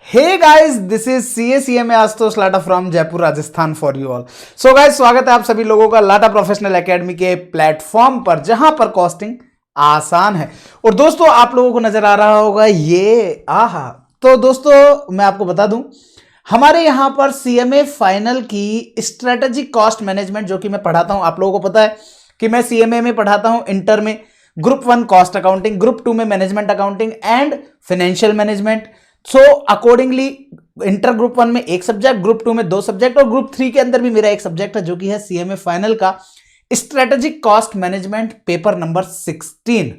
Hey guys, this is CACMA Ashutosh Lata from Jaipur Rajasthan for you all. So guys, स्वागत है आप सभी लोगों का लाटा प्रोफेशनल एकेडमी के प्लेटफॉर्म पर, जहां पर कॉस्टिंग आसान है। और दोस्तों, आप लोगों को नजर आ रहा होगा ये आहा। तो दोस्तों, मैं आपको बता दूं, हमारे यहां पर CMA फाइनल की स्ट्रेटेजिक कॉस्ट मैनेजमेंट जो कि मैं पढ़ाता हूं, आप लोगों को पता है कि मैं CMA में पढ़ाता हूं, इंटर में ग्रुप 1 कॉस्ट अकाउंटिंग, ग्रुप 2 में management accounting and financial management. So accordingly inter group 1 में एक सब्जेक्ट, ग्रुप 2 में 2 सब्जेक्ट और ग्रुप 3 के अंदर भी मेरा एक सब्जेक्ट है जो कि है CMA फाइनल का strategic cost management paper number 16।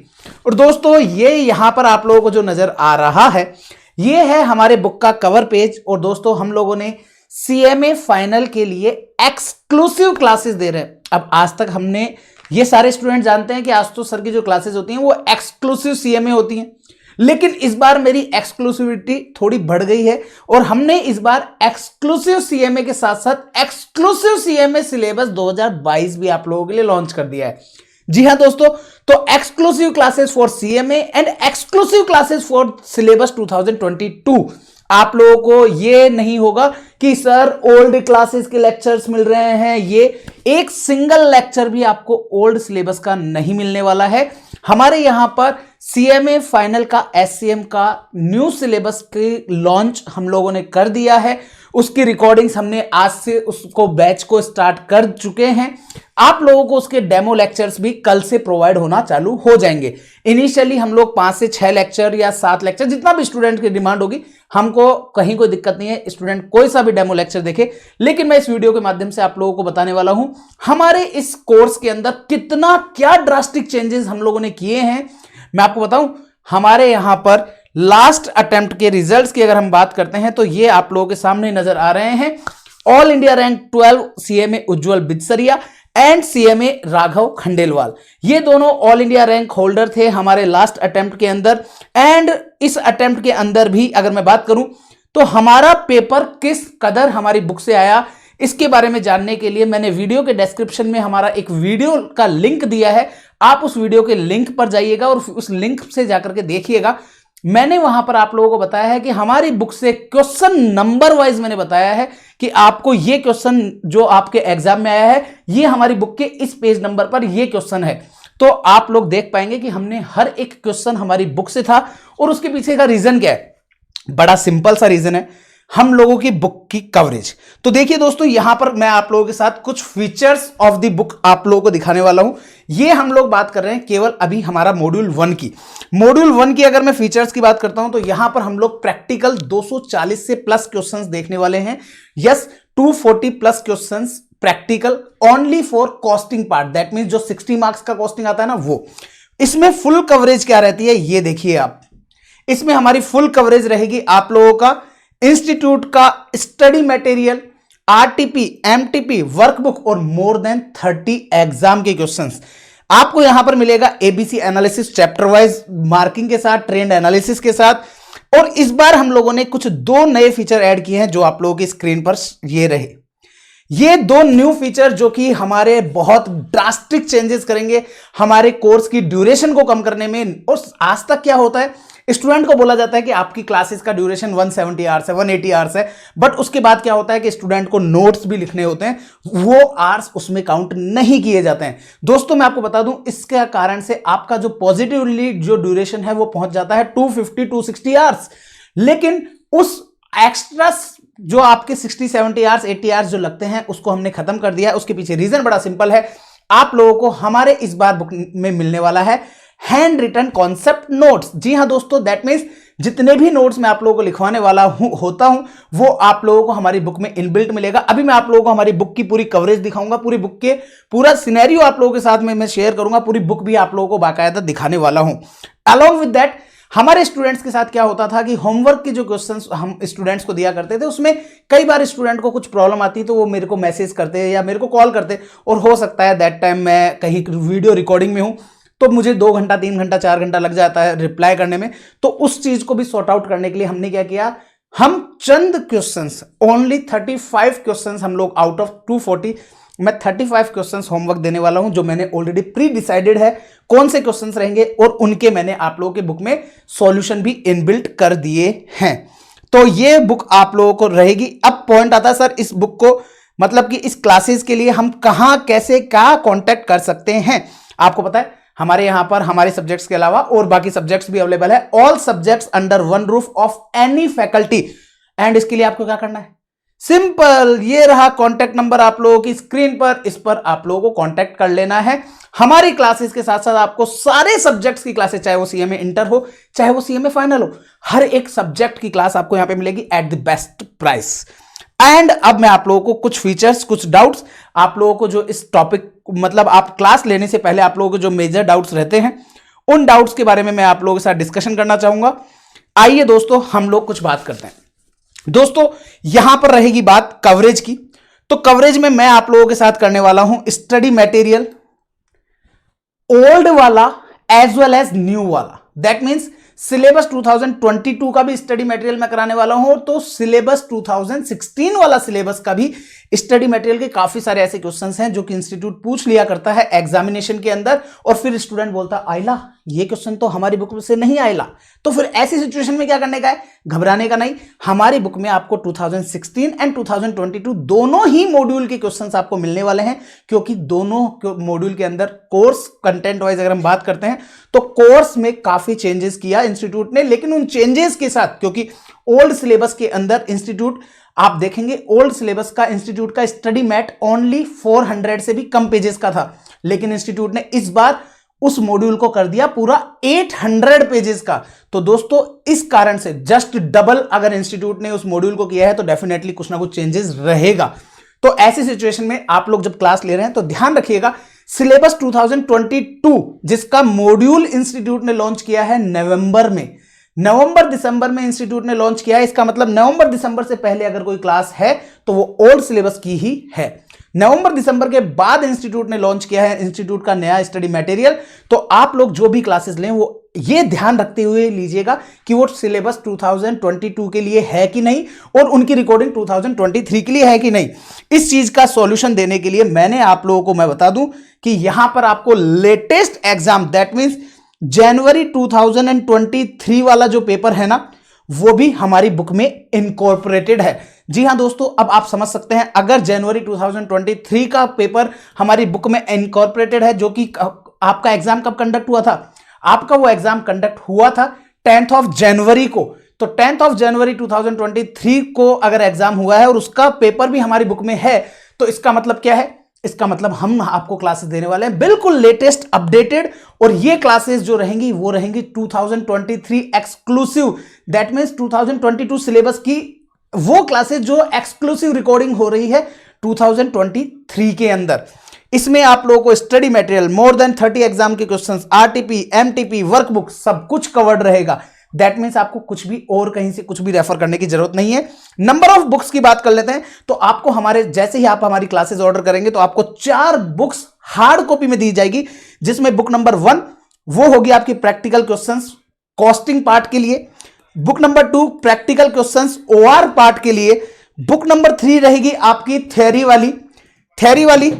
और दोस्तों, ये यहां पर आप लोगों को जो नजर आ रहा है ये है हमारे बुक का कवर पेज। और दोस्तों, हम लोगों ने CMA फाइनल के लिए एक्सक्लूसिव क्लासेस दे रहे हैं। अब आज तक हमने, ये सारे स्टूडेंट जानते हैं कि आशुतोष सर की जो क्लासेस होती हैं वो एक्सक्लूसिव CMA होती हैं, लेकिन इस बार मेरी एक्सक्लूसिविटी थोड़ी बढ़ गई है और हमने इस बार एक्सक्लूसिव CMA के साथ साथ एक्सक्लूसिव CMA सिलेबस 2022 भी आप लोगों के लिए लॉन्च कर दिया है। जी हां दोस्तों, तो exclusive classes for CMA and exclusive classes for syllabus 2022। आप लोगों को ये नहीं होगा कि सर ओल्ड क्लासेस के लेक्चर्स मिल रहे हैं, ये एक सिंगल लेक्चर भी आपको ओल्ड सिलेबस का नहीं मिलने वाला है। हमारे यहां पर CMA फाइनल का SCM का न्यू सिलेबस की लॉन्च हम लोगों ने कर दिया है। उसकी रिकॉर्डिंग्स हमने आज से उसको बैच को स्टार्ट कर चुके हैं। आप लोगों को उसके डेमो लेक्चर्स भी कल से प्रोवाइड होना चालू हो जाएंगे। इनिशियली हम लोग 5 से 6 लेक्चर या 7 लेक्चर, जितना भी स्टूडेंट की डिमांड होगी, हमको कहीं कोई दिक्कत नहीं है, स्टूडेंट कोई सा भी डेमो लेक्चर देखे। लेकिन मैं इस वीडियो के माध्यम से आप लोगों को बताने वाला हूं हमारे इस कोर्स के अंदर कितना क्या ड्रास्टिक चेंजेस हम लोगों ने किए हैं। मैं आपको बताऊं, हमारे यहां पर लास्ट अटेम्प्ट के रिजल्ट्स की अगर हम बात करते हैं तो ये आप लोगों के सामने नजर आ रहे हैं। All India rank 12 CMA Ujjwal Bidasaria and CMA Raghav Khandelwal, ये दोनों ऑल इंडिया रैंक होल्डर थे हमारे लास्ट अटेम्प्ट के अंदर। एंड इस अटेम्प्ट के अंदर भी अगर मैं बात करूं तो हमारा पेपर किस कदर हमारी बुक से आया, इसके बारे में जानने के लिए मैंने वीडियो के डिस्क्रिप्शन में हमारा एक वीडियो का लिंक दिया है। आप उस वीडियो के लिंक पर जाइएगा और उस लिंक से जाकर के देखिएगा। मैंने वहां पर आप लोगों को बताया है कि हमारी बुक से क्वेश्चन नंबर वाइज मैंने बताया है कि आपको ये क्वेश्चन जो आपके एग्जाम में आया है, ये हमारी बुक के इस पेज नंबर पर ये क्वेश्चन है। तो आप लोग देख पाएंगे कि हमने हर एक क्वेश्चन हमारी बुक से था। और उसके पीछे का रीजन क्या है? बड़ा सिंपल सा रीजन है, हम लोगों की बुक की कवरेज। तो देखिए दोस्तों, यहां पर मैं आप लोगों के साथ कुछ फीचर्स ऑफ द बुक आप लोगों को दिखाने वाला हूं। ये हम लोग बात कर रहे हैं केवल अभी हमारा मॉड्यूल 1 की। मॉड्यूल 1 की अगर मैं फीचर्स की बात करता हूं तो यहां पर हम लोग प्रैक्टिकल 240 से प्लस क्वेश्चंस देखने वाले हैं। Yes, 240 plus questions practical only for costing part, that mean जो 60 मार्क्स का कॉस्टिंग आता है ना, वो। इसमें फुल कवरेज क्या रहती है ये देखिए आप। इसमें हमारी फुल कवरेज रहेगी आप लोगों का इंस्टीट्यूट का study material, RTP, MTP, workbook और मोर देन 30 एग्जाम के क्वेश्चंस। आपको यहां पर मिलेगा ABC analysis chapter wise marking के साथ, ट्रेंड एनालिसिस के साथ। और इस बार हम लोगों ने कुछ 2 नए फीचर ऐड किए हैं जो आप लोगों की स्क्रीन पर ये रहे। ये 2 न्यू फीचर जो कि हमारे बहुत ड्रास्टिक चेंजेस करेंगे हमारे कोर्स की ड्यूरेशन को कम करने में। और आज तक क्या होता है, स्टूडेंट को बोला जाता है कि आपकी क्लासेस का ड्यूरेशन 170 आवर्स है, 180 आवर्स है, बट उसके बाद क्या होता है कि स्टूडेंट को नोट्स भी लिखने होते हैं, वो आवर्स उसमें काउंट नहीं किए जाते हैं। दोस्तों, मैं आपको बता दूं, इसके कारण से आपका जो पॉजिटिवली जो ड्यूरेशन है वो पहुंच जाता है 250-260 आवर्स। लेकिन उस एक्स्ट्रा जो आपके 60-70 आवर्स, 80 आवर्स जो लगते हैं, उसको हमने खत्म कर दिया है। उसके पीछे रीजन बड़ा सिंपल है। आप लोगों को हमारे इस बार बुक में मिलने वाला है हैंड रिटन कॉन्सेप्ट नोट्स। जी हां दोस्तों, दैट मींस जितने भी नोट्स मैं आप लोगों को लिखवाने वाला होता हूं वो आप लोगों को हमारी बुक में इनबिल्ट मिलेगा। अभी मैं आप लोगों को हमारी बुक की पूरी कवरेज दिखाऊंगा, पूरी बुक के पूरा सिनेरियो आप लोगों के साथ में मैं शेयर करूंगा, पूरी बुक भी आप लोगों को बाकायदा दिखाने वाला हूं। अलॉन्ग विद दैट, हमारे स्टूडेंट्स के साथ क्या होता था कि होमवर्क की जो क्वेश्चंस हम स्टूडेंट्स को दिया करते थे, उसमें कई बार स्टूडेंट को कुछ प्रॉब्लम आती तो वो मेरे को मैसेज करते या मेरे को कॉल करते, और हो सकता है दैट टाइम मैं कहीं वीडियो रिकॉर्डिंग में हूं तो मुझे 2 घंटा, 3 घंटा, 4 घंटा लग जाता है रिप्लाई करने में। तो उस चीज को भी सॉर्ट आउट करने के लिए हमने क्या किया, हम चंद क्वेश्चंस, ओनली 35 क्वेश्चंस हम लोग आउट ऑफ 240, मैं 35 क्वेश्चंस होमवर्क देने वाला हूं जो मैंने ऑलरेडी प्री डिसाइडेड है कौन से क्वेश्चंस रहेंगे, और उनके मैंने आप लोगों के बुक में सॉल्यूशन भी इनबिल्ट कर दिए हैं। तो ये बुक आप लोगों को रहेगी। अब पॉइंट आता है सर इस बुक को मतलब कि इस क्लासेस के लिए हम कहां कैसे क्या कांटेक्ट कर सकते हैं। आपको पता है हमारे यहां पर हमारे सब्जेक्ट्स के अलावा और बाकी सब्जेक्ट्स भी अवेलेबल है, all subjects under one roof of any faculty. And इसके लिए आपको क्या करना है, सिंपल, ये रहा कांटेक्ट नंबर आप लोगों की स्क्रीन पर, इस पर आप लोगों को कांटेक्ट कर लेना है। हमारी क्लासेस के साथ साथ आपको सारे सब्जेक्ट्स की क्लासेस, चाहे वो सीएमए इंटर हो चाहे वो सीएमए फाइनल हो, हर एक सब्जेक्ट की क्लास आपको यहां पे मिलेगी at the best price. And अब मैं आप लोगों को कुछ फीचर्स, कुछ डाउट्स आप लोगों को जो इस टॉपिक मतलब आप क्लास लेने से पहले आप लोगों को जो मेजर डाउट्स रहते हैं उन डाउट्स के बारे में मैं आप लोगों के साथ डिस्कशन करना चाहूंगा। आइए दोस्तों हम लोग कुछ बात करते हैं। दोस्तों यहां पर रहेगी बात कवरेज की। तो कवरेज में मैं आप लोगों के साथ करने वाला हूं स्टडी मटेरियल ओल्ड वाला एज वेल एज न्यू वाला। दैट मींस सिलेबस 2022 का भी स्टडी मटेरियल मैं कराने वाला हूं, तो सिलेबस 2016 वाला सिलेबस का भी स्टडी मटेरियल के काफी सारे ऐसे क्वेश्चंस हैं जो कि इंस्टीट्यूट पूछ लिया करता है एग्जामिनेशन के अंदर, और फिर स्टूडेंट बोलता आइला ये क्वेश्चन तो हमारी बुक से नहीं आइला। तो फिर ऐसी सिचुएशन में क्या करने का है, घबराने का नहीं। हमारी बुक में आपको 2016 एंड 2022 दोनों ही मॉड्यूल के क्वेश्चंस आपको मिलने वाले हैं, क्योंकि दोनों मॉड्यूल के अंदर कोर्स कंटेंट वाइज अगर हम बात करते हैं तो कोर्स में काफी चेंजेस किया इंस्टीट्यूट ने, लेकिन उन चेंजेस के साथ, क्योंकि ओल्ड सिलेबस के अंदर इंस्टीट्यूट आप देखेंगे ओल्ड सिलेबस का इंस्टीट्यूट का स्टडी मैट ओनली 400 से भी कम पेजेस का था, लेकिन इंस्टीट्यूट ने इस बार उस मॉड्यूल को कर दिया पूरा 800 पेजेस का। तो दोस्तों इस कारण से जस्ट डबल अगर इंस्टीट्यूट ने उस मॉड्यूल को किया है तो डेफिनेटली कुछ ना कुछ चेंजेस रहेगा। तो ऐसी सिचुएशन में आप लोग जब क्लास ले रहे हैं तो ध्यान रखिएगा सिलेबस 2022 जिसका मॉड्यूल इंस्टीट्यूट ने लॉन्च किया है नवंबर में, नवंबर दिसंबर में इंस्टीट्यूट ने लॉन्च किया है, इसका मतलब नवंबर दिसंबर से पहले अगर कोई क्लास है तो वो ओल्ड सिलेबस की ही है। नवंबर दिसंबर के बाद इंस्टीट्यूट ने लॉन्च किया है इंस्टीट्यूट का नया स्टडी मटेरियल। तो आप लोग जो भी क्लासेस लें वो ये ध्यान रखते हुए लीजिएगा कि वो सिलेबस 2022 के लिए है कि नहीं और उनकी रिकॉर्डिंग 2023 के लिए है कि नहीं। इस चीज का सॉल्यूशन देने के लिए मैंने आप लोगों को मैं बता दूं कि यहां पर आपको लेटेस्ट एग्जाम दैट मींस जनवरी 2023 वाला जो पेपर है ना वो भी हमारी बुक में इनकॉर्पोरेटेड है। जी हां दोस्तों, अब आप समझ सकते हैं अगर जनवरी 2023 का पेपर हमारी बुक में इनकॉर्पोरेटेड है, जो कि आपका एग्जाम कब कंडक्ट हुआ था, आपका वो एग्जाम कंडक्ट हुआ था 10th ऑफ जनवरी को। तो 10th ऑफ जनवरी 2023 को अगर एग्जाम हुआ है और उसका पेपर भी हमारी बुक में है तो इसका मतलब क्या है, इसका मतलब हम आपको क्लासेस देने वाले हैं बिल्कुल लेटेस्ट अपडेटेड, और ये क्लासेस जो रहेंगी वो रहेंगी 2023 एक्सक्लूसिव। दैट मींस 2022 सिलेबस की वो क्लासेस जो एक्सक्लूसिव रिकॉर्डिंग हो रही है 2023 के अंदर। इसमें आप लोगों को study material more than 30 exam के क्वेश्चंस, आरटीपी, एमटीपी, वर्कबुक सब कुछ कवर्ड रहेगा। दैट मीन्स आपको कुछ भी और कहीं से कुछ भी रेफर करने की जरूरत नहीं है। नंबर ऑफ बुक्स की बात कर लेते हैं तो आपको हमारे जैसे ही आप हमारी क्लासेस ऑर्डर करेंगे तो आपको 4 बुक्स हार्ड कॉपी में दी जाएगी, जिसमें बुक नंबर 1 वो होगी आपकी प्रैक्टिकल क्वेश्चंस कॉस्टिंग पार्ट के लिए, book number 2 practical questions OR part के लिए, बुक नंबर 3 रहेगी आपकी थ्योरी वाली,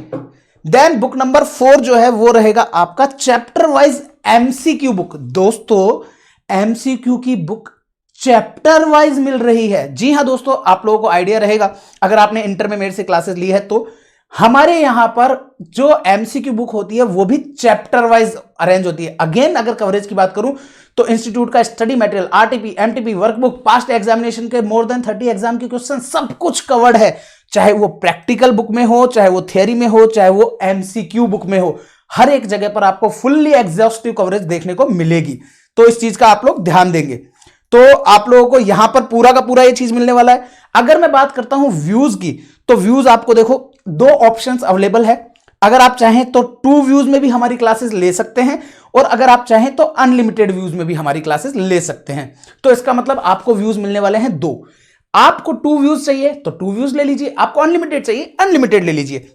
देन बुक नंबर 4 जो है वो रहेगा आपका चैप्टर वाइज एमसीक्यू बुक। दोस्तों एमसीक्यू की बुक चैप्टर वाइज मिल रही है। जी हां दोस्तों, आप लोगों को आइडिया रहेगा अगर आपने इंटर में मेरे से क्लासेस ली है तो हमारे यहां पर जो एमसीक्यू बुक होती है वो भी चैप्टर वाइज अरेंज होती है। अगेन अगर कवरेज की बात करूं तो इंस्टीट्यूट का study material, RTP, MTP, workbook, past examination के मोर देन 30 एग्जाम के क्वेश्चन सब कुछ कवर्ड है, चाहे वो प्रैक्टिकल बुक में हो, चाहे वो थियरी में हो, चाहे वो एमसीक्यू बुक में हो, हर एक जगह पर आपको फुल्ली एग्जॉस्टिव कवरेज देखने को मिलेगी। तो इस चीज का आप लोग ध्यान देंगे तो आप लोगों को यहां पर पूरा का पूरा ये चीज मिलने वाला है। अगर मैं बात करता हूं व्यूज की तो व्यूज आपको देखो 2 ऑप्शंस अवेलेबल है। अगर आप चाहें तो 2 व्यूज में भी हमारी क्लासेस ले सकते हैं और अगर आप चाहें तो अनलिमिटेड व्यूज में भी हमारी क्लासेस ले सकते हैं। तो इसका मतलब आपको व्यूज मिलने वाले हैं 2। आपको 2 व्यूज चाहिए तो 2 व्यूज ले लीजिए, आपको अनलिमिटेड चाहिए अनलिमिटेड ले लीजिए।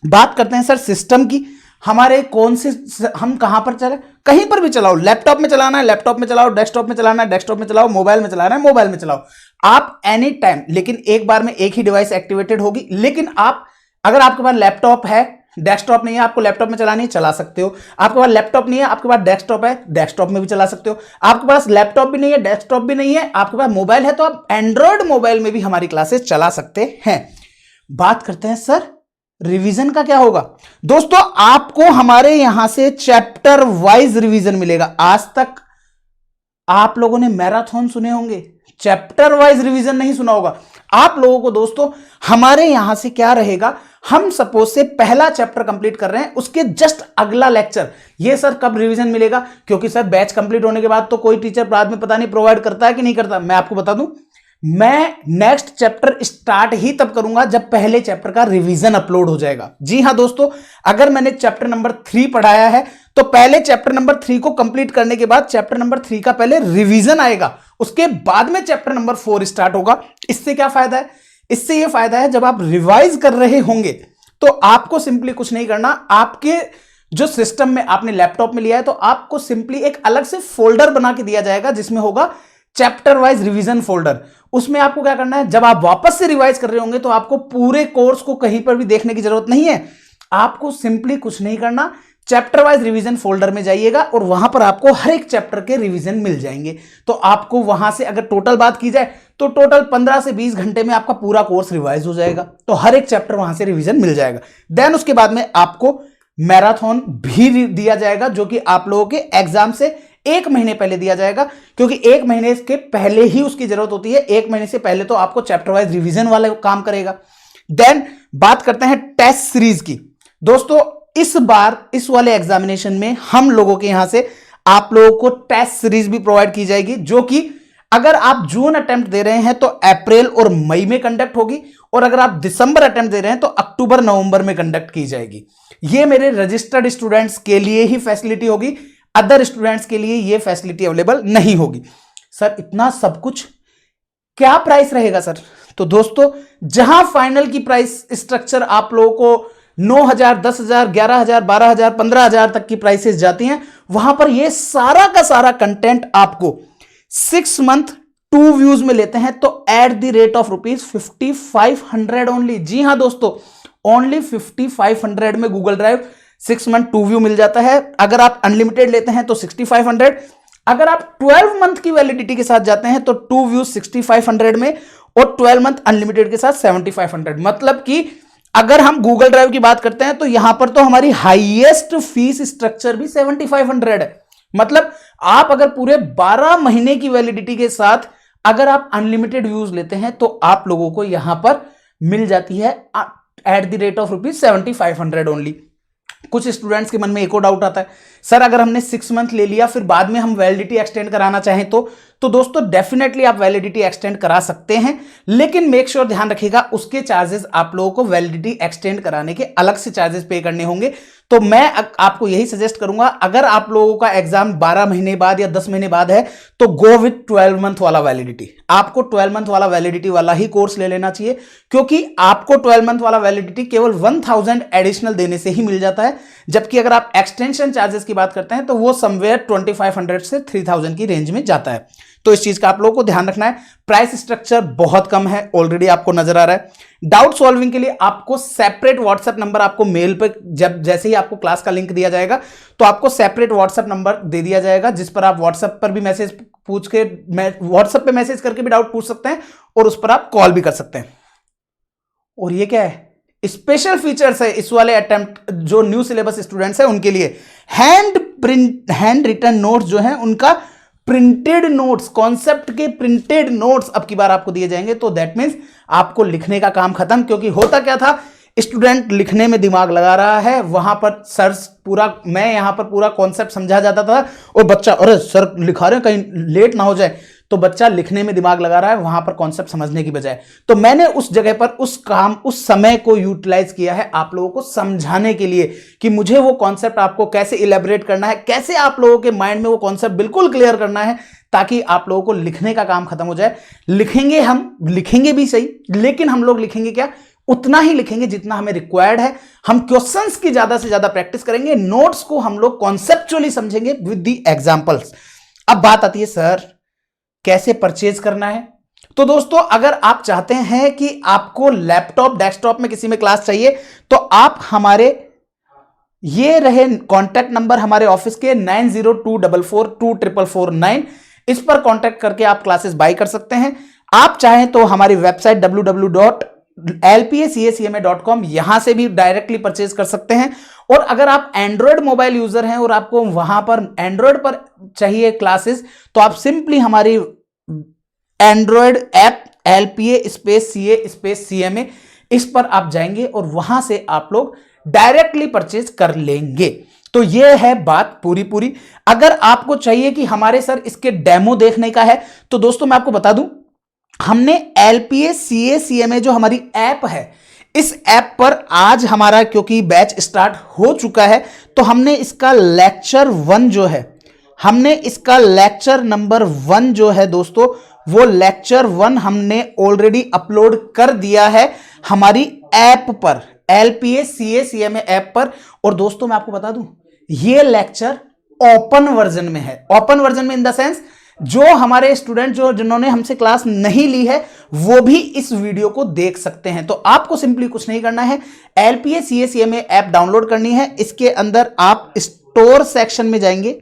बात करते हैं सर सिस्टम की, हमारे कौन से हम कहां पर चले, कहीं पर भी चलाओ, लैपटॉप में चलाना है लैपटॉप में चलाओ, डेस्कटॉप में चलाना है डेस्कटॉप में चलाओ, मोबाइल में चलाना है मोबाइल में चलाओ, आप एनी टाइम, लेकिन एक बार में एक ही डिवाइस एक्टिवेटेड होगी। लेकिन आप अगर आपके पास लैपटॉप है डेस्कटॉप नहीं है, आपको लैपटॉप में चलानी है, चला सकते हो। आपके पास लैपटॉप नहीं है, आपके पास डेस्कटॉप है, डेस्कटॉप में भी चला सकते हो। आपके पास लैपटॉप भी नहीं है, डेस्कटॉप भी नहीं है, आपके पास मोबाइल है, तो आप एंड्रॉयड मोबाइल में भी हमारी क्लासेस चला सकते हैं। बात करते हैं सर रिवीजन का क्या होगा। दोस्तों आपको हमारे यहां से चैप्टर वाइज रिवीजन मिलेगा। आज तक आप लोगों ने मैराथन सुने होंगे, चैप्टर वाइज रिवीजन नहीं सुना होगा। आप लोगों को दोस्तों हमारे यहां से क्या रहेगा, हम सपोज से पहला चैप्टर कंप्लीट कर रहे हैं, उसके जस्ट अगला लेक्चर, ये सर कब रिवीजन मिलेगा, क्योंकि सर बैच कंप्लीट होने के बाद तो कोई टीचर बाद में पता नहीं प्रोवाइड करता है कि नहीं करता। मैं आपको बता दूं, मैं नेक्स्ट चैप्टर स्टार्ट ही तब करूंगा जब पहले चैप्टर का रिवीजन अपलोड हो जाएगा। जी हां दोस्तों, अगर मैंने चैप्टर नंबर 3 पढ़ाया है तो पहले चैप्टर नंबर 3 को कंप्लीट करने के बाद चैप्टर नंबर 3 का पहले रिवीजन आएगा, उसके बाद में चैप्टर नंबर 4 स्टार्ट होगा। इससे क्या फायदा है, इससे यह फायदा है जब आप रिवाइज कर रहे होंगे तो आपको सिंपली कुछ नहीं करना, आपके जो सिस्टम में आपने लैपटॉप में लिया है तो आपको सिंपली एक अलग से फोल्डर बना के दिया जाएगा जिसमें होगा चैप्टर वाइज रिवीजन फोल्डर। उसमें आपको क्या करना है, जब आप वापस से रिवाइज कर रहे होंगे तो आपको पूरे कोर्स को कहीं पर भी देखने की जरूरत नहीं है, आपको सिंपली कुछ नहीं करना, चैप्टर वाइज रिवीजन फोल्डर में जाइएगा और वहां पर आपको हर एक चैप्टर के रिवीजन मिल जाएंगे। तो आपको वहां से अगर टोटल बात की जाए तो टोटल 15 से 20 घंटे में आपका पूरा कोर्स रिवाइज हो जाएगा। तो हर एक चैप्टर वहां से रिवीजन मिल जाएगा। देन उसके बाद में आपको मैराथन भी दिया जाएगा जो कि आप लोगों के एग्जाम से 1 महीने पहले दिया जाएगा, क्योंकि 1 महीने के पहले ही उसकी जरूरत होती है। 1 महीने से पहले तो आपको चैप्टर वाइज रिवीजन वाला काम करेगा। देन बात करते हैं टेस्ट सीरीज की। दोस्तों इस बार इस वाले एग्जामिनेशन में हम लोगों के यहां से आप लोगों को टेस्ट सीरीज भी प्रोवाइड की जाएगी, जो कि अगर आप जून अटेम्प्ट दे रहे हैं तो अप्रैल और मई में कंडक्ट होगी, और अगर आप दिसंबर अटेम्प्ट दे रहे हैं तो अक्टूबर नवंबर में कंडक्ट की जाएगी। ये मेरे रजिस्टर्ड स्टूडेंट्स के लिए ही फैसिलिटी होगी, अदर स्टूडेंट्स के लिए ये फैसिलिटी अवेलेबल नहीं होगी। सर इतना सब कुछ क्या प्राइस रहेगा सर? तो दोस्तों जहां फाइनल की प्राइस स्ट्रक्चर आप लोगों को 9,000, 10,000, 11,000, 12,000, 15,000 तक की प्राइसेस जाती हैं, वहां पर ये सारा का सारा कंटेंट आपको 6 मंथ 2 व्यूज में लेते हैं तो at the rate of ₹5500 only. जी हां दोस्तों, ओनली 5500 में गूगल ड्राइव 6 मंथ 2 व्यू मिल जाता है। अगर आप अनलिमिटेड लेते हैं तो 6500, अगर आप 12 मंथ की वैलिडिटी के साथ जाते हैं तो 2 व्यू 6500 में और 12 मंथ अनलिमिटेड के साथ 7500। मतलब कि अगर हम गूगल ड्राइव की बात करते हैं तो यहां पर तो हमारी हाईएस्ट फीस स्ट्रक्चर भी 7500 है। मतलब आप अगर पूरे 12 महीने की वैलिडिटी के साथ अगर आप अनलिमिटेड व्यूज लेते हैं तो आप लोगों को यहां पर मिल जाती है eight the rate of ₹7500 only. कुछ स्टूडेंट्स के मन में एक और डाउट आता है, सर अगर हमने 6 मंथ ले लिया फिर बाद में हम वैलिडिटी एक्सटेंड कराना चाहें तो दोस्तों डेफिनेटली आप वैलिडिटी एक्सटेंड करा सकते हैं, लेकिन मेक श्योर ध्यान रखिएगा उसके चार्जेस आप लोगों को वैलिडिटी एक्सटेंड कराने के अलग से चार्जेस पे करने होंगे। तो मैं आपको यही सजेस्ट करूंगा, अगर आप लोगों का एग्जाम 12 महीने बाद या 10 महीने बाद है तो गो विथ 12 मंथ वाला वैलिडिटी। आपको 12 मंथ वाला वैलिडिटी वाला ही कोर्स ले लेना चाहिए, क्योंकि आपको 12 मंथ वाला वैलिडिटी केवल 1000 एडिशनल देने से ही मिल जाता है, जबकि अगर आप एक्सटेंशन चार्जेस की बात करते हैं तो वो समवेयर 2500 से 3000 की रेंज में जाता है। तो इस चीज का आप लोगों को ध्यान रखना है। प्राइस स्ट्रक्चर बहुत कम है, ऑलरेडी आपको नजर आ रहा है। डाउट सॉल्विंग के लिए आपको सेपरेट व्हाट्सएप नंबर आपको मेल पे जब जैसे ही आपको क्लास का लिंक दिया जाएगा तो आपको सेपरेट व्हाट्सएप नंबर दे दिया जाएगा, जिस पर आप व्हाट्सएप पर भी मैसेज पूछ के व्हाट्सएप पे मैसेज करके भी डाउट पूछ सकते हैं और उस पर आप कॉल भी कर सकते हैं। और ये क्या है, स्पेशल फीचर्स है इस वाले अटेम्प्ट जो न्यू सिलेबस स्टूडेंट्स है उनके लिए। हैंड रिटन नोट्स जो है उनका प्रिंटेड नोट्स, कॉन्सेप्ट के प्रिंटेड नोट्स अब की बार आपको दिए जाएंगे। तो दैट मींस आपको लिखने का काम खत्म, क्योंकि होता क्या था, स्टूडेंट लिखने में दिमाग लगा रहा है, वहां पर सर पूरा मैं यहां पर पूरा कॉन्सेप्ट समझा जाता था और बच्चा अरे सर लिखा रहे हैं कहीं लेट ना हो जाए, तो बच्चा लिखने में दिमाग लगा रहा है वहां पर कॉन्सेप्ट समझने की बजाय। तो मैंने उस जगह पर उस समय को यूटिलाइज किया है आप लोगों को समझाने के लिए कि मुझे वो कॉन्सेप्ट आपको कैसे इलेबोरेट करना है, कैसे आप लोगों के माइंड में वो कॉन्सेप्ट बिल्कुल क्लियर करना है, ताकि आप लोगों को लिखने का काम खत्म हो जाए। हम लिखेंगे भी सही, लेकिन हम लोग लिखेंगे क्या, उतना ही लिखेंगे जितना हमें रिक्वायर्ड है। हम क्वेश्चंस की ज्यादा से ज्यादा प्रैक्टिस करेंगे, नोट्स को हम लोग कॉन्सेप्चुअली समझेंगे विद द एग्जांपल्स। अब बात आती है सर कैसे परचेज करना है। तो दोस्तों अगर आप चाहते हैं कि आपको लैपटॉप डेस्कटॉप में किसी में क्लास चाहिए तो आप हमारे ये रहे कॉन्टैक्ट नंबर हमारे ऑफिस के 9024424449। इस पर कॉन्टैक्ट करके आप क्लासेस बाय कर सकते हैं। आप चाहें तो हमारी वेबसाइट www.lpacacma.com यहां से भी डायरेक्टली परचेज कर सकते हैं। और अगर आप एंड्रॉयड मोबाइल यूजर हैं और आपको वहां पर एंड्रॉयड पर चाहिए क्लासेस, तो आप सिंपली हमारी एंड्रॉयड ऐप LPA_CA_CMA इस पर आप जाएंगे और वहां से आप लोग डायरेक्टली परचेज कर लेंगे। तो ये है बात पूरी। अगर आपको चाहिए कि हमारे सर इसके डेमो देखने का है, तो दोस्तों मैं आपको बता दूं, हमने LPA_CA_CMA जो हमारी ऐप है, इस ऐप पर आज हमारा क्योंकि बैच स्टार्ट हो चुका है, तो हमने इसका लेक्चर 1 जो है, हमने इसका लेक्चर नंबर 1 जो है दोस्तों, वो लेक्चर 1 हमने ऑलरेडी अपलोड कर दिया है हमारी ऐप पर, LPA_CA_CMA ऐप पर। और दोस्तों मैं आपको बता दूं, ये लेक्चर ओपन वर्जन में है। ओपन वर्जन में इन द सेंस, जो हमारे स्टूडेंट जिन्होंने हमसे क्लास नहीं ली है, वो भी इस वीडियो को देख सकते हैं। तो आपको सिंपली कुछ नहीं करना है, LPA_CA_CMA ऐप डाउनलोड करनी है। इसके अंदर आप स्टोर सेक्शन में जाएंगे,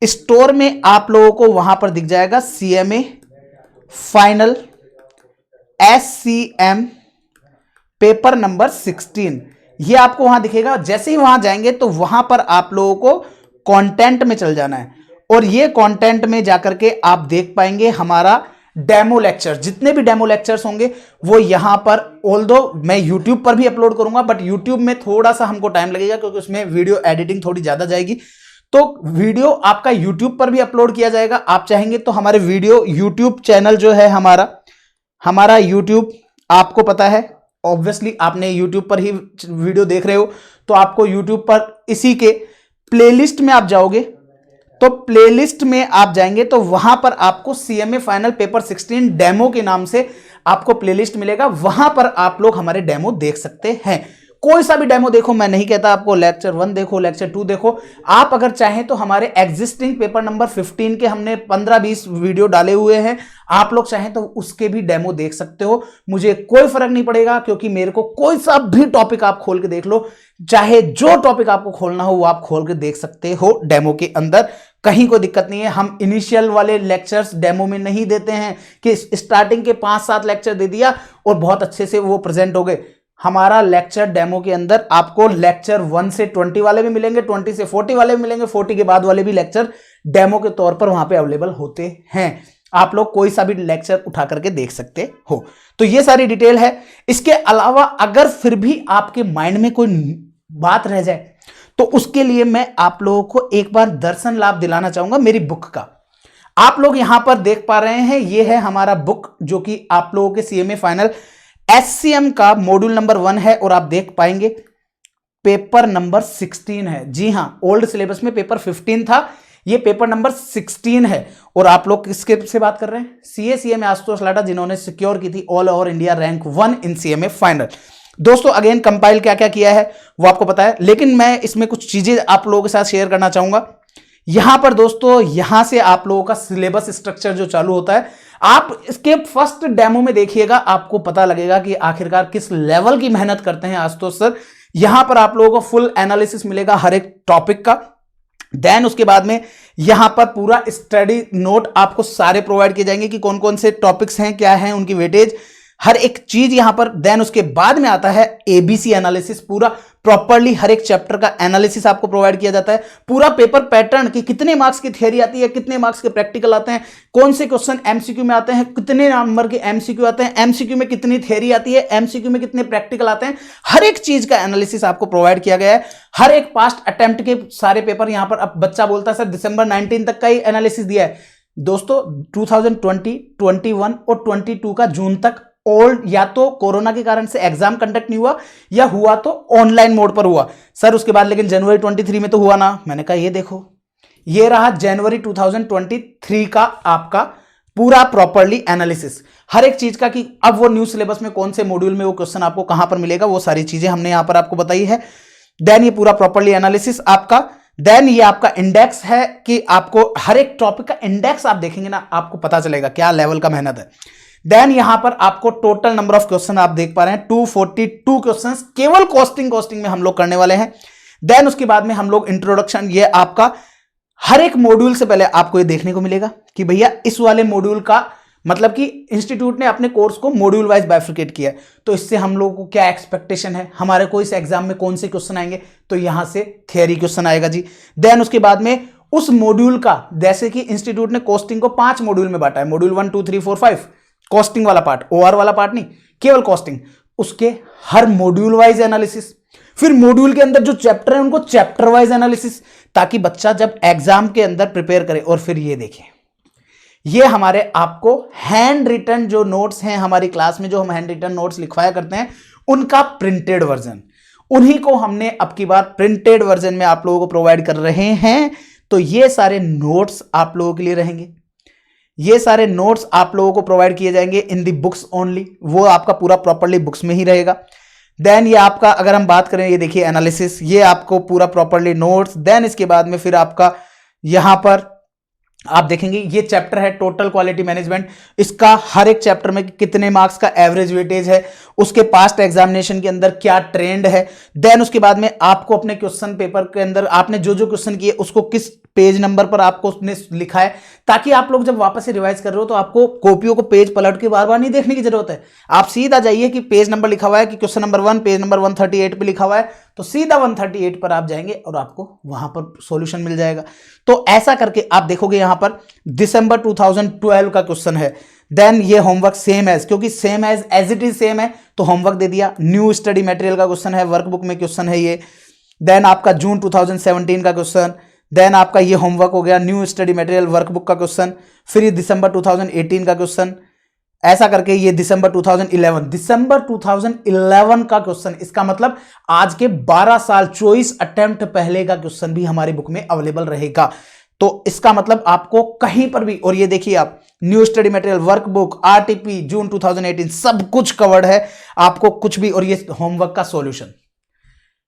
स्टोर में आप लोगों को वहां पर दिख जाएगा CMA final SCM paper number 16, ये आपको वहां दिखेगा। जैसे ही वहां जाएंगे तो वहां पर आप लोगों को कंटेंट में चल जाना है, और ये कंटेंट में जाकर के आप देख पाएंगे हमारा डेमो लेक्चर। जितने भी डेमो लेक्चर्स होंगे वो यहां पर, ऑल्दो मैं YouTube पर भी अपलोड करूंगा, बट YouTube में थोड़ा सा हमको टाइम लगेगा क्योंकि उसमें वीडियो एडिटिंग थोड़ी ज्यादा जाएगी। तो वीडियो आपका YouTube पर भी अपलोड किया जाएगा। आप चाहेंगे तो हमारे वीडियो YouTube चैनल जो है हमारा YouTube, आपको पता है ऑब्वियसली आपने YouTube पर ही वीडियो देख रहे हो, तो आपको YouTube पर इसी के प्लेलिस्ट में आप जाओगे, तो प्लेलिस्ट में आप जाएंगे तो वहां पर आपको CMA फाइनल पेपर 16 डेमो के नाम से आपको प्लेलिस्ट मिलेगा। वहां पर आप लोग हमारे डेमो देख सकते हैं। कोई सा भी डेमो देखो, मैं नहीं कहता आपको लेक्चर 1 देखो, लेक्चर 2 देखो। आप अगर चाहें तो हमारे एग्जिस्टिंग पेपर नंबर 15 के हमने 15-20 वीडियो डाले हुए हैं, आप लोग चाहें तो उसके भी डेमो देख सकते हो। मुझे कोई फर्क नहीं पड़ेगा, क्योंकि मेरे को कोई सा भी टॉपिक आप खोल के देख लो, चाहे जो टॉपिक आपको खोलना हो वो आप खोल के देख सकते हो डेमो के अंदर, कहीं कोई दिक्कत नहीं है। हम इनिशियल वाले लेक्चर्स डेमो में नहीं देते हैं कि स्टार्टिंग के 5-7 लेक्चर दे दिया और बहुत अच्छे से वो प्रेजेंट हो गए। हमारा लेक्चर डेमो के अंदर आपको लेक्चर 1 से 20 वाले भी मिलेंगे, 20 से 40 वाले भी मिलेंगे, 40 के बाद वाले भी लेक्चर डेमो के तौर पर वहां पे अवेलेबल होते हैं। आप लोग कोई सा भी लेक्चर उठा करके देख सकते हो। तो ये सारी डिटेल है। इसके अलावा अगर फिर भी आपके माइंड में कोई बात रह जाए, तो उसके लिए मैं आप लोगों को एक बार दर्शन लाभ दिलाना चाहूंगा मेरी बुक का। आप लोग यहां पर देख पा रहे हैं, ये है हमारा बुक, जो कि आप लोगों के CMA फाइनल SCM का मॉड्यूल नंबर 1 है, और आप देख पाएंगे पेपर नंबर 16 है। जी हां, ओल्ड सिलेबस में पेपर 15 था, ये पेपर नंबर 16 है। और आप लोग किसके से बात कर रहे हैं? CA/CMA आशुतोष लाटा, जिन्होंने सिक्योर की थी ऑल ओवर इंडिया रैंक 1 इन CMA फाइनल। दोस्तों अगेन कंपाइल क्या क्या किया है वो आपको पता है, लेकिन मैं इसमें कुछ चीजें आप लोगों के साथ शेयर करना चाहूंगा। यहां पर दोस्तों, यहां से आप लोगों का सिलेबस स्ट्रक्चर जो चालू होता है, आप इसके फर्स्ट डेमो में देखिएगा, आपको पता लगेगा कि आखिरकार किस लेवल की मेहनत करते हैं आशुतोष सर। यहां पर आप लोगों को फुल एनालिसिस मिलेगा हर एक टॉपिक का। देन उसके बाद में यहां पर पूरा स्टडी नोट आपको सारे प्रोवाइड किए जाएंगे कि कौन कौन से टॉपिक्स हैं, क्या है उनकी वेटेज, हर एक चीज यहां पर। देन उसके बाद में आता है ABC एनालिसिस, पूरा प्रॉपर्ली हर एक चैप्टर का एनालिसिस आपको प्रोवाइड किया जाता है। पूरा पेपर पैटर्न कि कितने मार्क्स की थ्योरी आती है, कितने मार्क्स के प्रैक्टिकल आते हैं, कौन से क्वेश्चन MCQ में आते हैं, कितने नंबर के MCQ आते हैं, MCQ में कितनी थ्योरी आती है, MCQ में कितने प्रैक्टिकल आते हैं, हर एक चीज का एनालिसिस आपको प्रोवाइड किया गया है। हर एक पास्ट अटेम्प्ट के सारे पेपर यहां पर। अब बच्चा बोलता है सर दिसंबर 19 तक का ही एनालिसिस दिया है। दोस्तों 2020, 21 और 22 का जून तक ओल्ड, या तो कोरोना के कारण से एग्जाम कंडक्ट नहीं हुआ, या हुआ तो ऑनलाइन मोड पर हुआ सर। उसके बाद लेकिन जनवरी 23 में तो हुआ ना। मैंने कहा ये देखो, ये रहा जनवरी 2023 का आपका पूरा प्रॉपर्ली एनालिसिस हर एक चीज का, कि अब वो न्यू सिलेबस में कौन से मॉड्यूल में वो क्वेश्चन आपको कहां पर मिलेगा, वो सारी चीजें हमने यहां पर आपको बताई है। देन ये पूरा प्रॉपर्ली एनालिसिस आपका। देन ये आपका इंडेक्स है कि आपको हर एक टॉपिक का इंडेक्स आप देखेंगे ना, आपको पता चलेगा क्या लेवल का मेहनत है। देन यहां पर आपको टोटल नंबर ऑफ क्वेश्चन आप देख पा रहे हैं 242 क्वेश्चंस केवल कॉस्टिंग में हम लोग करने वाले हैं। देन उसके बाद में हम लोग इंट्रोडक्शन, ये आपका हर एक मॉड्यूल से पहले आपको ये देखने को मिलेगा कि भैया इस वाले मॉड्यूल का मतलब कि इंस्टीट्यूट ने अपने कोर्स को मॉड्यूल वाइज बाइफरकेट किया है, तो इससे हम लोगों को क्या एक्सपेक्टेशन है, हमारे को इस एग्जाम में कौन से क्वेश्चन आएंगे, तो यहां से थियरी क्वेश्चन आएगा जी। देन उसके बाद में उस मॉड्यूल का, जैसे कि इंस्टीट्यूट ने कॉस्टिंग को 5 मॉड्यूल में बांटा है, मॉड्यूल 1 2 3 4 5 कॉस्टिंग वाला पार्ट, ओआर वाला पार्ट नहीं, केवल कॉस्टिंग, उसके हर मॉड्यूल वाइज एनालिसिस, फिर मॉड्यूल के अंदर जो चैप्टर है उनको चैप्टर वाइज एनालिसिस, ताकि बच्चा जब एग्जाम के अंदर प्रिपेयर करे। और फिर ये देखिए, ये हमारे आपको हैंड रिटन जो नोट्स हैं हमारी क्लास में, जो हम हैंड रिटन नोट्स लिखवाया करते हैं, उनका प्रिंटेड वर्जन, उन्हीं को हमने अब की बार प्रिंटेड वर्जन में आप लोगों को प्रोवाइड कर रहे हैं। तो ये सारे नोट्स आप लोगों के लिए रहेंगे, ये सारे नोट्स आप लोगों को प्रोवाइड किए जाएंगे इन दी बुक्स ओनली, वो आपका पूरा प्रॉपर्ली बुक्स में ही रहेगा। देन ये आपका, अगर हम बात करें, ये देखिए एनालिसिस, ये आपको पूरा प्रॉपर्ली नोट्स। देन इसके बाद में फिर आपका यहां पर आप देखेंगे ये चैप्टर है टोटल क्वालिटी मैनेजमेंट, इसका हर एक चैप्टर में कितने मार्क्स का एवरेज वेटेज है, उसके पास्ट एग्जामिनेशन के अंदर क्या ट्रेंड है। देन उसके बाद में आपको अपने क्वेश्चन पेपर के अंदर आपने जो जो क्वेश्चन किए उसको किस पेज नंबर पर आपको उसने लिखा है, ताकि आप लोग जब वापस से रिवाइज कर रहे हो तो आपको कॉपियों को पेज पलट के बार बार नहीं देखने की जरूरत है। आप सीधा जाइए कि पेज नंबर लिखा हुआ है कि क्वेश्चन नंबर 1 पेज नंबर 138 पे लिखा हुआ है, तो सीधा 138 पर आप जाएंगे और आपको वहां पर सॉल्यूशन मिल जाएगा। तो ऐसा करके आप देखोगे यहां पर दिसंबर 2012 का क्वेश्चन है। देन ये होमवर्क सेम एज, क्योंकि same as it is same है तो होमवर्क दे दिया। न्यू स्टडी मटेरियल का क्वेश्चन है, वर्कबुक में क्वेश्चन है ये। देन आपका जून 2017 का क्वेश्चन, देन आपका ये होमवर्क हो गया, न्यू स्टडी मटेरियल वर्कबुक का क्वेश्चन, फिर ये दिसंबर 2018 का क्वेश्चन, ऐसा करके ये दिसंबर 2011 का क्वेश्चन। इसका मतलब आज के 12 साल 24 अटेम्प्ट पहले का क्वेश्चन भी हमारी बुक में अवेलेबल रहेगा। तो इसका मतलब आपको कहीं पर भी, और ये देखिए आप new study material workbook RTP June 2018 सब कुछ कवर्ड है, आपको कुछ भी। और ये होमवर्क का सॉल्यूशन,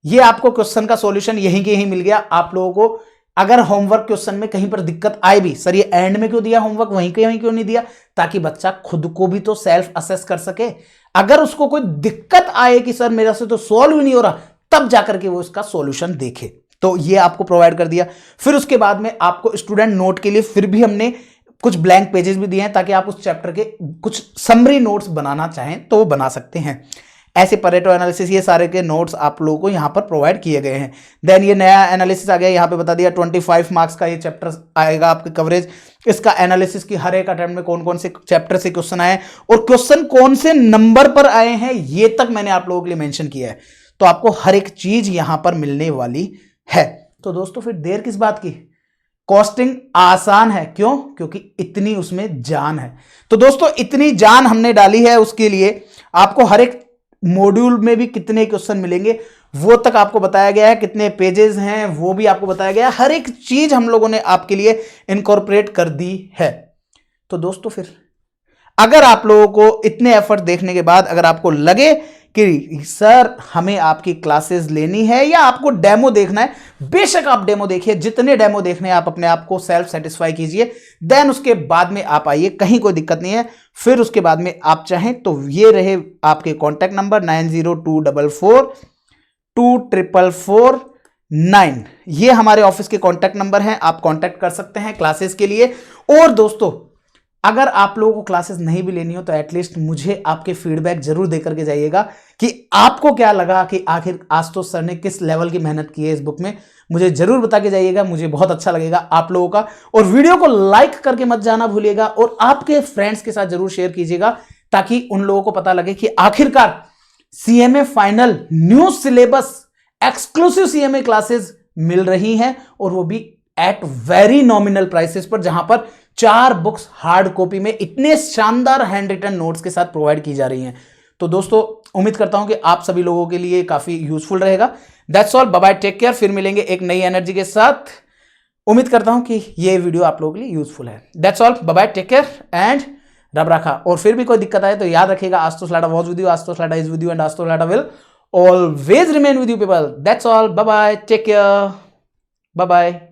ये आपको क्वेश्चन का सॉल्यूशन यहीं के यहीं मिल गया आप लोगों को। अगर होमवर्क क्वेश्चन में कहीं पर दिक्कत आए भी, सर ये एंड में क्यों दिया होमवर्क, वहीं के वहीं क्यों नहीं दिया, ताकि बच्चा खुद को भी तो सेल्फ असेस कर सके। अगर उसको कोई दिक्कत आए कि सर मेरा से तो सॉल्व ही नहीं हो रहा, तब जाकर के वो इसका सॉल्यूशन देखे। तो ये आपको प्रोवाइड कर दिया। फिर उसके बाद में आपको स्टूडेंट नोट के लिए फिर भी हमने कुछ ब्लैंक पेजेस भी दिए हैं, ताकि आप उस चैप्टर के कुछ समरी नोट्स बनाना चाहें तो वो बना सकते हैं। ऐसे परेटो एनालिसिस, ये सारे के नोट्स आप लोगों को यहाँ पर प्रोवाइड किए गए हैं। देन ये नया एनालिसिस आ गया, यहाँ पे बता दिया 25 मार्क्स का ये चैप्टर आएगा आपके कवरेज। इसका एनालिसिस की हर एक अटेम्प्ट में कौन कौन से चैप्टर से क्वेश्चन आए और क्वेश्चन कौन से नंबर पर आए हैं, ये तक मैंने आप लोगों के लिए मेंशन किया है। तो आपको हर एक चीज यहां पर मिलने वाली है। तो दोस्तों फिर देर किस बात की, कॉस्टिंग आसान है। क्यों? क्योंकि इतनी उसमें जान है। तो दोस्तों इतनी जान हमने डाली है, उसके लिए आपको हर एक मॉड्यूल में भी कितने क्वेश्चन मिलेंगे वो तक आपको बताया गया है, कितने पेजेस हैं वो भी आपको बताया गया है। हर एक चीज हम लोगों ने आपके लिए इनकॉर्पोरेट कर दी है। तो दोस्तों फिर अगर आप लोगों को इतने एफर्ट देखने के बाद अगर आपको लगे कि सर हमें आपकी क्लासेस लेनी है या आपको डेमो देखना है, बेशक आप डेमो देखिए, जितने डेमो देखने हैं आप अपने आप को सेल्फ सेटिस्फाई कीजिए। देन उसके बाद में आप आइए, कहीं कोई दिक्कत नहीं है। फिर उसके बाद में आप चाहें तो ये रहे आपके कॉन्टैक्ट नंबर 9024424449, ये हमारे ऑफिस के कॉन्टैक्ट नंबर हैं, आप कॉन्टैक्ट कर सकते हैं क्लासेस के लिए। और दोस्तों अगर आप लोगों को क्लासेस नहीं भी लेनी हो तो एटलीस्ट मुझे आपके फीडबैक जरूर देकर के जाइएगा कि आपको क्या लगा, कि आखिर आशुतोष सर ने किस लेवल की मेहनत की है इस बुक में। मुझे जरूर बता के जाइएगा, मुझे बहुत अच्छा लगेगा आप लोगों का। और वीडियो को लाइक करके मत जाना भूलिएगा और आपके फ्रेंड्स के साथ जरूर शेयर कीजिएगा, ताकि उन लोगों को पता लगे कि आखिरकार CMA final new syllabus exclusive CMA classes मिल रही हैं, और वो भी एट वेरी नॉमिनल प्राइसेस पर, जहां पर 4 बुक्स हार्ड कॉपी में इतने शानदार हैंड रिटन नोट्स के साथ प्रोवाइड की जा रही हैं। तो दोस्तों उम्मीद करता हूं कि आप सभी लोगों के लिए काफी यूजफुल रहेगा। That's all, bye bye, take care. फिर मिलेंगे एक नई एनर्जी के साथ। उम्मीद करता हूं कि ये वीडियो आप लोगों के लिए यूजफुल है। That's all, bye bye, take care and रब रखा। और फिर भी कोई दिक्कत आए तो याद रखिएगा, Ashutosh Lada was with you, Ashutosh Lada is with you and Ashutosh Lada will always remain with you people. That's all, bye bye, take care, bye bye.